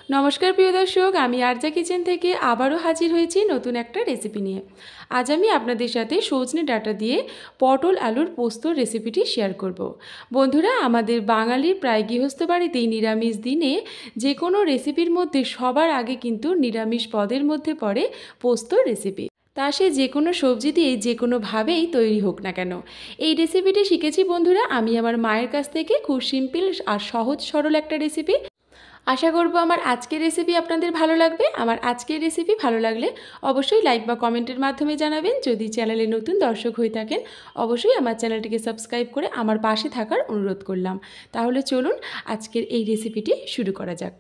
নমস্কার প্রিয় দর্শক, আমি আরজা কিচেন থেকে আবারও হাজির হয়েছি নতুন একটা রেসিপি নিয়ে। আজ আমি আপনাদের সাথে সজনে ডাঁটা দিয়ে পটল আলুর পোস্তর রেসিপিটি শেয়ার করব। বন্ধুরা, আমাদের বাঙালির প্রায় গৃহস্থ বাড়িতেই নিরামিষ দিনে যে কোনো রেসিপির মধ্যে সবার আগে কিন্তু নিরামিষ পদের মধ্যে পড়ে পোস্তর রেসিপি। তা সে যে কোনো সবজি দিয়ে যে কোনোভাবেই তৈরি হোক না কেন। এই রেসিপিটি শিখেছি বন্ধুরা আমি আমার মায়ের কাছ থেকে। খুব সিম্পল আর সহজ সরল একটা রেসিপি। আশা করব আমার আজকের রেসিপি আপনাদের ভালো লাগবে। আমার আজকের রেসিপি ভালো লাগলে অবশ্যই লাইক বা কমেন্টের মাধ্যমে জানাবেন। যদি চ্যানেলে নতুন দর্শক হয়ে থাকেন অবশ্যই আমার চ্যানেলটিকে সাবস্ক্রাইব করে আমার পাশে থাকার অনুরোধ করলাম। তাহলে চলুন আজকের এই রেসিপিটি শুরু করা যাক।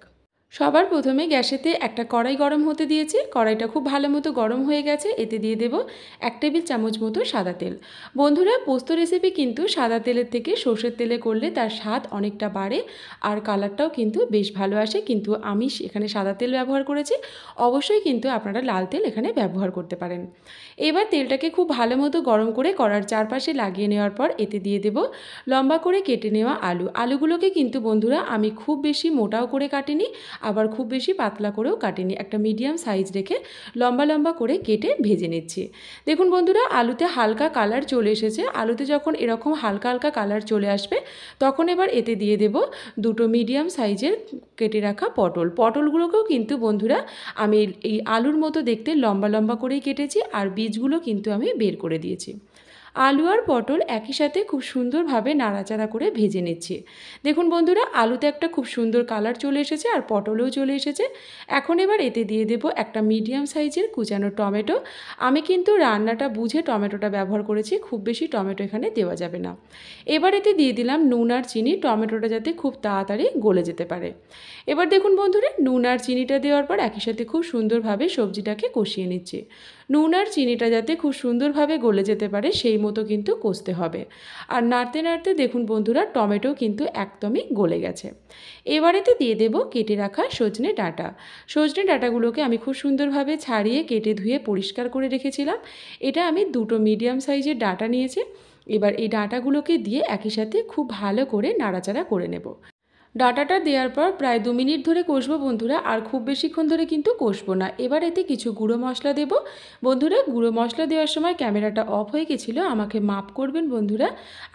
সবার প্রথমে গ্যাসেতে একটা কড়াই গরম হতে দিয়েছি। কড়াইটা খুব ভালো মতো গরম হয়ে গেছে। এতে দিয়ে দেব 1 টেবিল চামচ মতো সাদা তেল। বন্ধুরা, পোস্ত রেসিপি কিন্তু সাদা তেলের থেকে সর্ষের তেলে করলে তার স্বাদ অনেকটা বাড়ে আর কালারটাও কিন্তু বেশ ভালো আসে। কিন্তু আমি এখানে সাদা তেল ব্যবহার করেছি, অবশ্যই কিন্তু আপনারা লাল তেল এখানে ব্যবহার করতে পারেন। এবার তেলটাকে খুব ভালো মতো গরম করে কড়ার চারপাশে লাগিয়ে নেওয়ার পর এতে দিয়ে দেব লম্বা করে কেটে নেওয়া আলুগুলোকে কিন্তু বন্ধুরা আমি খুব বেশি মোটাও করে কাটিনি, আবার খুব বেশি পাতলা করেও কাটিনি। একটা মিডিয়াম সাইজ রেখে লম্বা লম্বা করে কেটে ভেজে নিচ্ছি। দেখুন বন্ধুরা, আলুতে হালকা কালার চলে এসেছে। আলুতে যখন এরকম হালকা হালকা কালার চলে আসবে তখন এবার এতে দিয়ে দেব 2টো মিডিয়াম সাইজের কেটে রাখা পটলগুলোকেও কিন্তু বন্ধুরা আমি এই আলুর মতো দেখতে লম্বা লম্বা করেই কেটেছি, আর বীজগুলো কিন্তু আমি বের করে দিয়েছি। আলু আর পটল একই সাথে খুব সুন্দরভাবে নাড়াচাড়া করে ভেজে নিচ্ছি। দেখুন বন্ধুরা, আলুতে একটা খুব সুন্দর কালার চলে এসেছে আর পটলেও চলে এসেছে। এখন এবার এতে দিয়ে দেব একটা মিডিয়াম সাইজের কুচানো টমেটো। আমি কিন্তু রান্নাটা বুঝে টমেটোটা ব্যবহার করেছি, খুব বেশি টমেটো এখানে দেওয়া যাবে না। এবার এতে দিয়ে দিলাম নুন আর চিনি, টমেটোটা যাতে খুব তাড়াতাড়ি গলে যেতে পারে। এবার দেখুন বন্ধুরা, নুন আর চিনিটা দেওয়ার পর একই সাথে খুব সুন্দরভাবে সবজিটাকে কষিয়ে নিচ্ছি। নুন আর চিনিটা যাতে খুব সুন্দরভাবে গলে যেতে পারে সেই মতো কিন্তু কষতে হবে। আর নাড়তে নাড়তে দেখুন বন্ধুরা, টমেটো কিন্তু একদমই গলে গেছে। এবারেতে দিয়ে দেব কেটে রাখা সজনে ডাঁটাগুলোকে আমি খুব সুন্দরভাবে ছাড়িয়ে কেটে ধুয়ে পরিষ্কার করে রেখেছিলাম। এটা আমি 2টো মিডিয়াম সাইজের ডাঁটা নিয়েছি। এবার এই ডাঁটাগুলোকে দিয়ে একই সাথে খুব ভালো করে নাড়াচাড়া করে নেব। ডাঁটাটা দেওয়ার পর প্রায় 2 মিনিট ধরে কষবো বন্ধুরা, আর খুব বেশিক্ষণ ধরে কিন্তু কষবো না। এবার এতে কিছু গুঁড়ো মশলা দেব। বন্ধুরা, গুঁড়ো মশলা দেওয়ার সময় ক্যামেরাটা অফ হয়ে গেছিলো, আমাকে মাপ করবেন বন্ধুরা।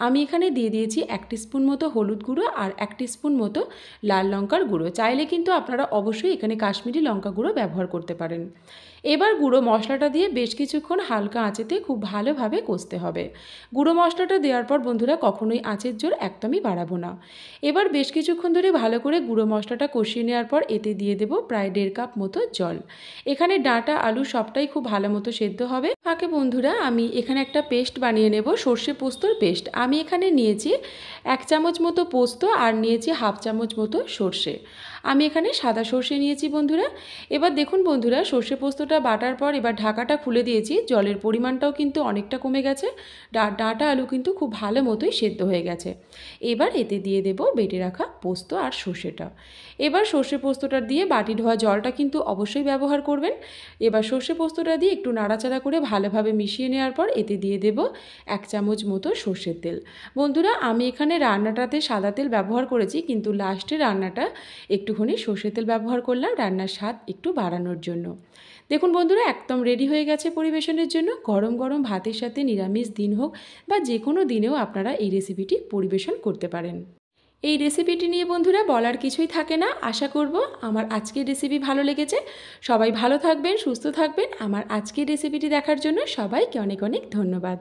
আমি এখানে দিয়ে দিয়েছি 1 টিস্পুন মতো হলুদ গুঁড়ো আর 1 টিস্পুন মতো লাল লঙ্কার গুঁড়ো। চাইলে কিন্তু আপনারা অবশ্যই এখানে কাশ্মীরি লঙ্কা গুঁড়ো ব্যবহার করতে পারেন। এবার গুঁড়ো মশলাটা দিয়ে বেশ কিছুক্ষণ হালকা আঁচেতে খুব ভালোভাবে কষতে হবে। গুঁড়ো মশলাটা দেওয়ার পর বন্ধুরা কখনোই আঁচের জোর একদমই বাড়াবো না। এবার বেশ কিছুক্ষণ ধরে ভালো করে গুঁড়ো মশলাটা কষিয়ে নেওয়ার পর এতে দিয়ে দেব প্রায় 1.5 কাপ মতো জল। এখানে ডাঁটা আলু সবটাই খুব ভালো মতো সেদ্ধ হবে। ফাঁকে বন্ধুরা আমি এখানে একটা পেস্ট বানিয়ে নেব, সর্ষে পোস্তর পেস্ট। আমি এখানে নিয়েছি 1 চামচ মতো পোস্ত আর নিয়েছি 1/2 চামচ মতো সর্ষে। আমি এখানে সাদা সর্ষে নিয়েছি বন্ধুরা। এবার দেখুন বন্ধুরা, সর্ষে পোস্তটা বাটার পর এবার ঢাকাটা খুলে দিয়েছি। জলের পরিমাণটাও কিন্তু অনেকটা কমে গেছে। ডাঁটা আলু কিন্তু খুব ভালো মতোই সেদ্ধ হয়ে গেছে। এবার এতে দিয়ে দেব বেটে রাখা পোস্ত আর সর্ষেটা। এবার সর্ষে পোস্তটা দিয়ে বাটি ধোয়া জলটা কিন্তু অবশ্যই ব্যবহার করবেন। এবার সর্ষে পোস্তটা দিয়ে একটু নাড়াচাড়া করে ভালোভাবে মিশিয়ে নেওয়ার পর এতে দিয়ে দেব 1 চামচ মতো সর্ষের তেল। বন্ধুরা, আমি এখানে রান্নাটাতে সাদা তেল ব্যবহার করেছি, কিন্তু লাস্টে রান্নাটা একটুখানি সর্ষের তেল ব্যবহার করলাম রান্নার স্বাদ একটু বাড়ানোর জন্য। দেখুন বন্ধুরা, একদম রেডি হয়ে গেছে পরিবেশনের জন্য। গরম গরম ভাতের সাথে নিরামিষ দিন হোক বা যে কোনো দিনেও আপনারা এই রেসিপিটি পরিবেশন করতে পারেন। এই রেসিপিটি নিয়ে বন্ধুরা বলার কিছুই থাকে না। আশা করব আমার আজকের রেসিপি ভালো লেগেছে। সবাই ভালো থাকবেন, সুস্থ থাকবেন। আমার আজকের রেসিপিটি দেখার জন্য সবাইকে অনেক অনেক ধন্যবাদ।